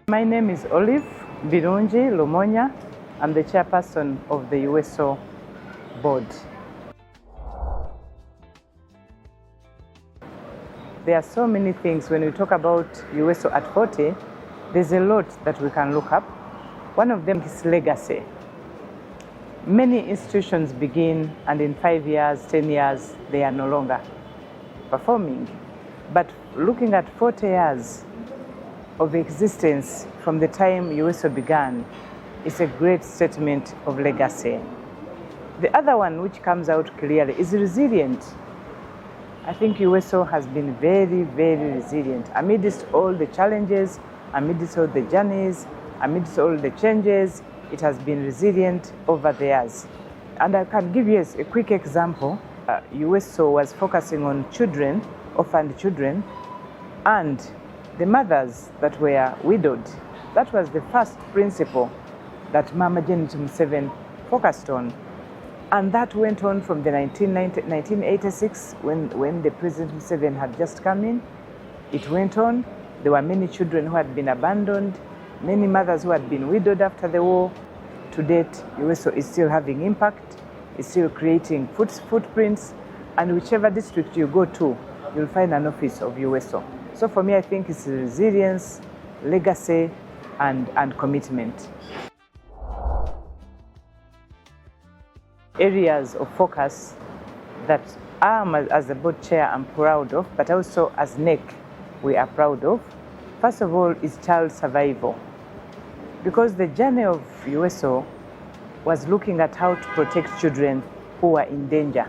My name is Olive Birungi Lumonya. I'm the chairperson of the UWESO board. There are so many things when we talk about UWESO at 40, there's a lot that we can look up. One of them is legacy. Many institutions begin and in 5 years, 10 years, they are no longer performing. But looking at 40 years of existence from the time UWESO began is a great statement of legacy. The other one which comes out clearly is resilient. I think UWESO has been very, very resilient amidst all the challenges, amidst all the journeys, amidst all the changes. It has been resilient over the years. And I can give you a quick example. UWESO was focusing on children, orphaned children, and the mothers that were widowed. That was the first principle that Mama Janet Museveni focused on. And that went on from the 1986 when the President Museveni had just come in. It went on. There were many children who had been abandoned, many mothers who had been widowed after the war. To date, UWESO is still having impact, is still creating footprints, and whichever district you go to, you'll find an office of UWESO. So for me, I think it's resilience, legacy, and commitment. Areas of focus that I, as the board chair, am proud of, but also as NEC, we are proud of. First of all, is child survival. Because the journey of UWESO was looking at how to protect children who are in danger.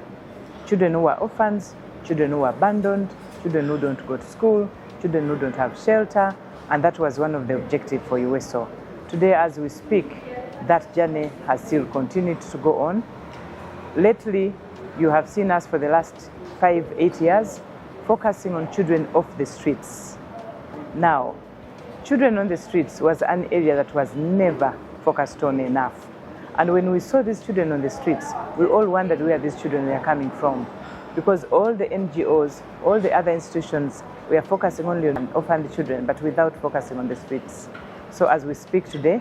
Children who are orphans, children who are abandoned, children who don't go to school, children who don't have shelter, and that was one of the objectives for UWESO. Today, as we speak, that journey has still continued to go on. Lately, you have seen us for the last 5-8 years focusing on children off the streets. Now, children on the streets was an area that was never focused on enough. And when we saw these children on the streets, we all wondered where these children were coming from. Because all the NGOs, all the other institutions, we are focusing only on orphaned children, but without focusing on the streets. So as we speak today,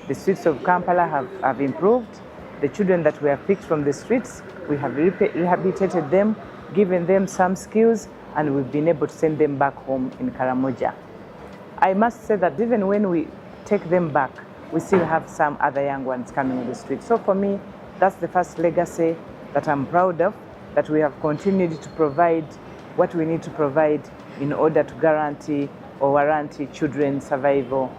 the streets of Kampala have improved. The children that we have picked from the streets, we have rehabilitated them, given them some skills, and we've been able to send them back home in Karamoja. I must say that even when we take them back, we still have some other young ones coming on the street. So for me, that's the first legacy that I'm proud of, that we have continued to provide what we need to provide in order to guarantee or warranty children's survival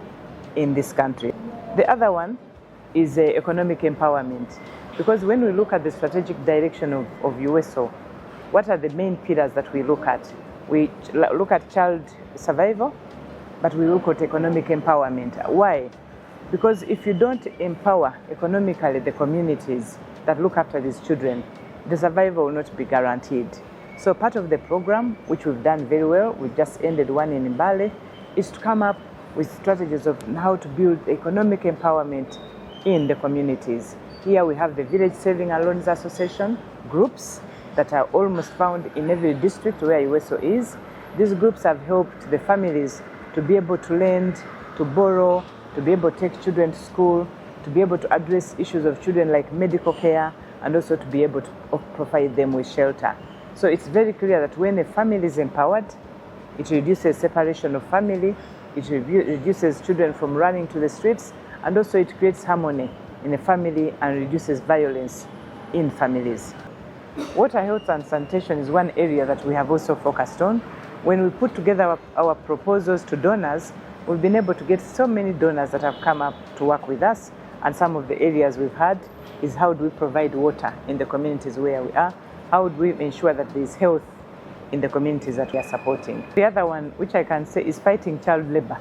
in this country. The other one is economic empowerment. Because when we look at the strategic direction of UWESO, what are the main pillars that we look at? We look at child survival, but we look at economic empowerment. Why? Because if you don't empower economically the communities that look after these children, the survival will not be guaranteed. So part of the program, which we've done very well, we just ended one in Mbale, is to come up with strategies of how to build economic empowerment in the communities. Here we have the Village Saving and Loans Association groups that are almost found in every district where UWESO is. These groups have helped the families to be able to lend, to borrow, to be able to take children to school, to be able to address issues of children like medical care, and also to be able to provide them with shelter. So it's very clear that when a family is empowered, it reduces separation of family, it reduces children from running to the streets, and also it creates harmony in a family and reduces violence in families. Water, health and sanitation is one area that we have also focused on. When we put together our proposals to donors, we've been able to get so many donors that have come up to work with us, and some of the areas we've had is how do we provide water in the communities where we are, how do we ensure that there is health in the communities that we are supporting. The other one, which I can say, is fighting child labor.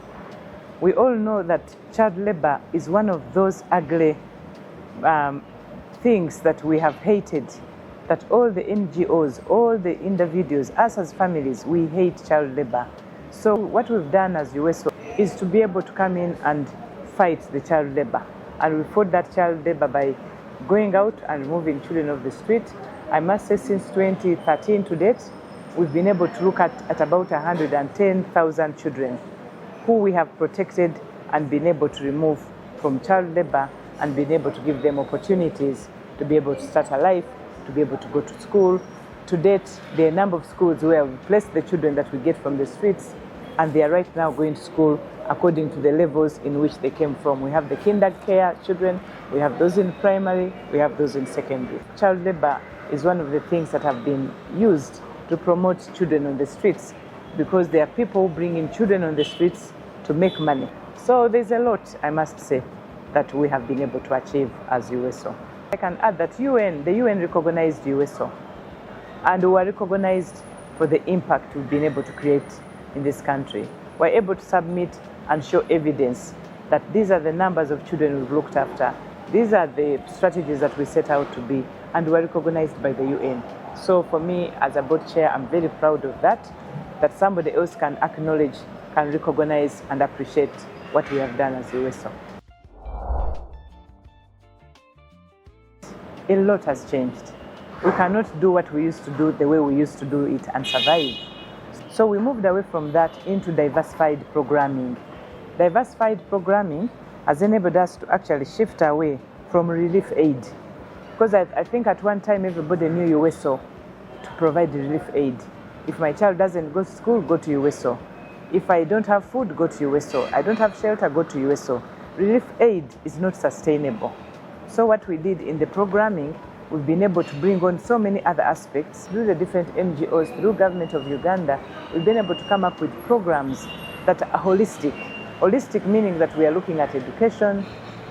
We all know that child labor is one of those ugly things that we have hated, that all the NGOs, all the individuals, us as families, we hate child labor. So what we've done as UWESO is to be able to come in and fight the child labor. And we fought that child labor by going out and removing children off the street. I must say since 2013 to date, we've been able to look at about 110,000 children who we have protected and been able to remove from child labor and been able to give them opportunities to be able to start a life, to be able to go to school. To date, there are a number of schools where we place the children that we get from the streets, and they are right now going to school according to the levels in which they came from. We have the kinder care children, we have those in primary, we have those in secondary. Child labor is one of the things that have been used to promote children on the streets, because there are people bringing children on the streets to make money. So there's a lot, I must say, that we have been able to achieve as UWESO. I can add that the UN recognized UWESO, and we were recognized for the impact we've been able to create in this country. We're able to submit and show evidence that these are the numbers of children we've looked after. These are the strategies that we set out to be, and we're recognized by the UN. So for me, as a board chair, I'm very proud of that somebody else can acknowledge, can recognize and appreciate what we have done as UWESO. A lot has changed. We cannot do what we used to do the way we used to do it and survive. So we moved away from that into diversified programming. Diversified programming has enabled us to actually shift away from relief aid. Because I think at one time everybody knew UWESO to provide relief aid. If my child doesn't go to school, go to UWESO. If I don't have food, go to UWESO. I don't have shelter, go to UWESO. Relief aid is not sustainable. So what we did in the programming, we've been able to bring on so many other aspects through the different NGOs, through government of Uganda. We've been able to come up with programs that are holistic. Holistic meaning that we are looking at education.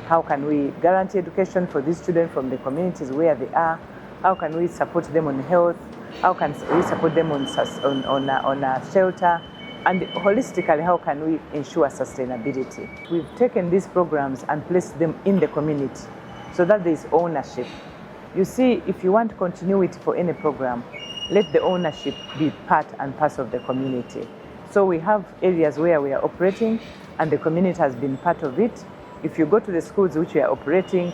How can we guarantee education for these children from the communities where they are? How can we support them on health? How can we support them on shelter? And holistically, how can we ensure sustainability? We've taken these programs and placed them in the community so that there is ownership. You see, if you want continuity for any program, let the ownership be part and parcel of the community. So we have areas where we are operating and the community has been part of it. If you go to the schools which we are operating,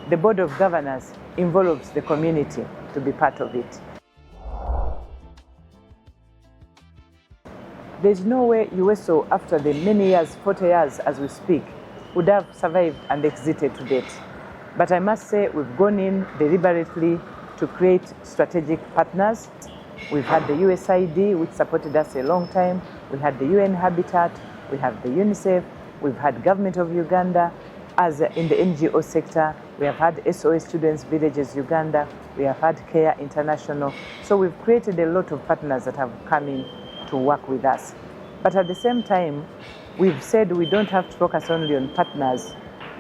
the board of governors involves the community to be part of it. There's no way UWESO, after the many years, 40 years as we speak, would have survived and exited to date. But I must say we've gone in deliberately to create strategic partners. We've had the USAID, which supported us a long time. We had the UN Habitat, we have the UNICEF, we've had government of Uganda. As in the NGO sector, we have had SOS Children's Villages Uganda, we have had CARE International. So we've created a lot of partners that have come in to work with us. But at the same time, we've said we don't have to focus only on partners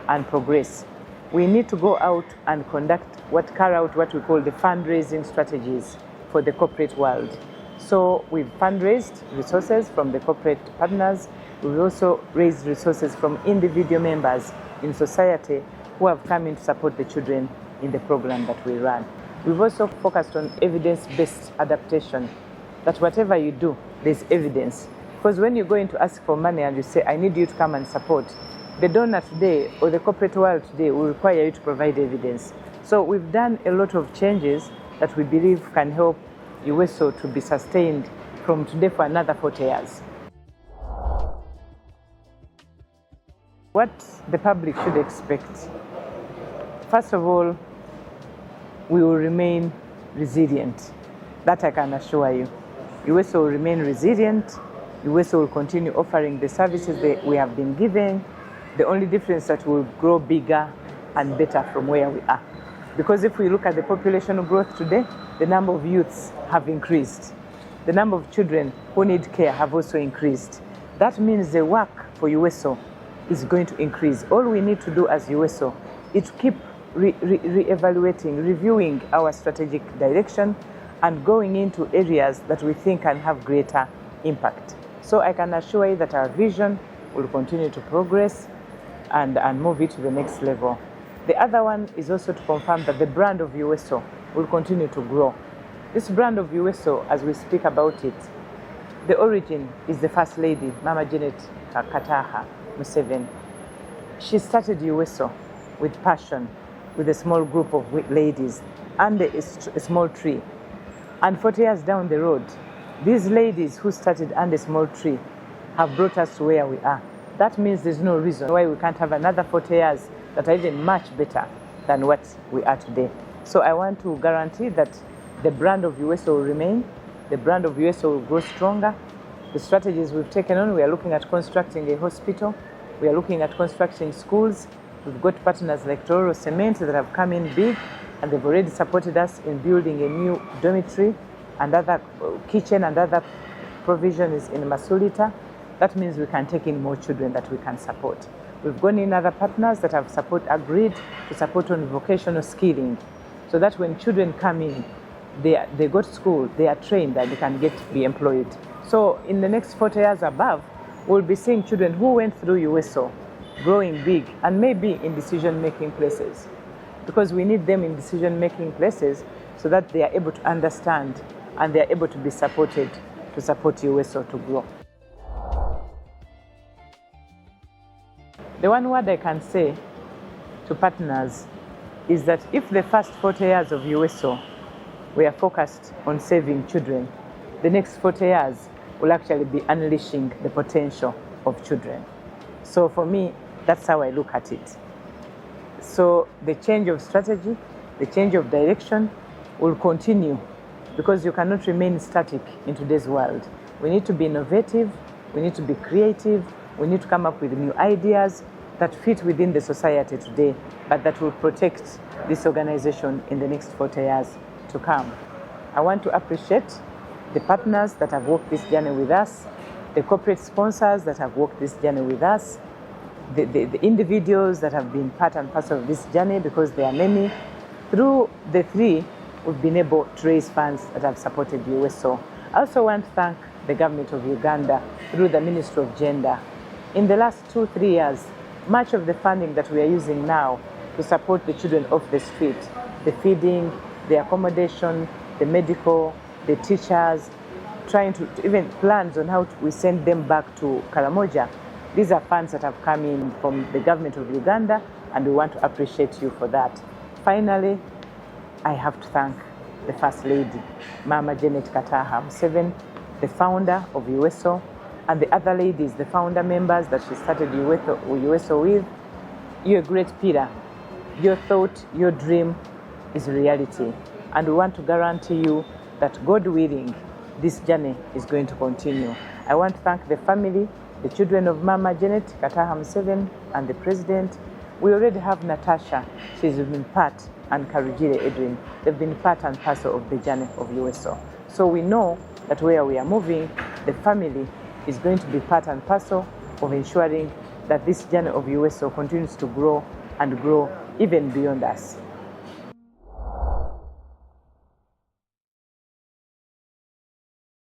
and progress. We need to go out and carry out what we call the fundraising strategies for the corporate world. So we've fundraised resources from the corporate partners. We've also raised resources from individual members in society who have come in to support the children in the program that we run. We've also focused on evidence-based adaptation, that whatever you do, there's evidence. Because when you go in to ask for money and you say, I need you to come and support, the donor today or the corporate world today will require you to provide evidence. So we've done a lot of changes that we believe can help UWESO to be sustained from today for another 40 years. What the public should expect. First of all, we will remain resilient. That I can assure you. UWESO will remain resilient. UWESO will continue offering the services that we have been given. The only difference is that we'll grow bigger and better from where we are. Because if we look at the population growth today, the number of youths have increased. The number of children who need care have also increased. That means the work for UWESO is going to increase. All we need to do as UWESO is to keep re-evaluating, reviewing our strategic direction and going into areas that we think can have greater impact. So I can assure you that our vision will continue to progress and move it to the next level. The other one is also to confirm that the brand of UWESO will continue to grow. This brand of UWESO, as we speak about it, the origin is the First Lady, Mama Janet Kataha Museveni. She started UWESO with passion, with a small group of ladies under a small tree. And 40 years down the road, these ladies who started under a small tree have brought us to where we are. that means there's no reason why we can't have another 40 years that are even much better than what we are today. So I want to guarantee that the brand of UWESO will remain, the brand of UWESO will grow stronger. The strategies we've taken on, we are looking at constructing a hospital, we are looking at constructing schools. We've got partners like Tororo Cement that have come in big, and they've already supported us in building a new dormitory and other kitchen and other provisions in Masulita. That means we can take in more children that we can support. We've gone in other partners that have agreed to support on vocational skilling, so that when children come in, they go to school, they are trained, and they can be employed. So in the next 40 years above, we'll be seeing children who went through UWESO growing big and maybe in decision-making places, because we need them in decision-making places so that they are able to understand and they are able to be supported to support UWESO to grow. The one word I can say to partners is that if the first 40 years of UWESO we are focused on saving children, the next 40 years will actually be unleashing the potential of children. So for me, that's how I look at it. So the change of strategy, the change of direction will continue, because you cannot remain static in today's world. We need to be innovative, we need to be creative, we need to come up with new ideas that fit within the society today, but that will protect this organization in the next 40 years to come. I want to appreciate the partners that have walked this journey with us, the corporate sponsors that have walked this journey with us, the individuals that have been part and parcel of this journey, because there are many. Through the three, we've been able to raise funds that have supported UWESO. I also want to thank the government of Uganda through the Ministry of Gender. In the last 2-3 years, much of the funding that we are using now to support the children off the street, the feeding, the accommodation, the medical, the teachers, trying to even plans on how we send them back to Karamoja. These are funds that have come in from the government of Uganda, and we want to appreciate you for that. Finally, I have to thank the First Lady, Mama Janet Kataha Museveni, the founder of UWESO, and the other ladies, the founder members that she started UWESO with. You're a great pillar. Your thought, your dream is reality. And we want to guarantee you that, God willing, this journey is going to continue. I want to thank the family, the children of Mama Janet Kataha Museveni, and the president. We already have Natasha. She's been part, and Karujire Edwin. They've been part and parcel of the journey of UWESO. So we know that where we are moving, the family is going to be part and parcel of ensuring that this journey of UWESO continues to grow and grow even beyond us.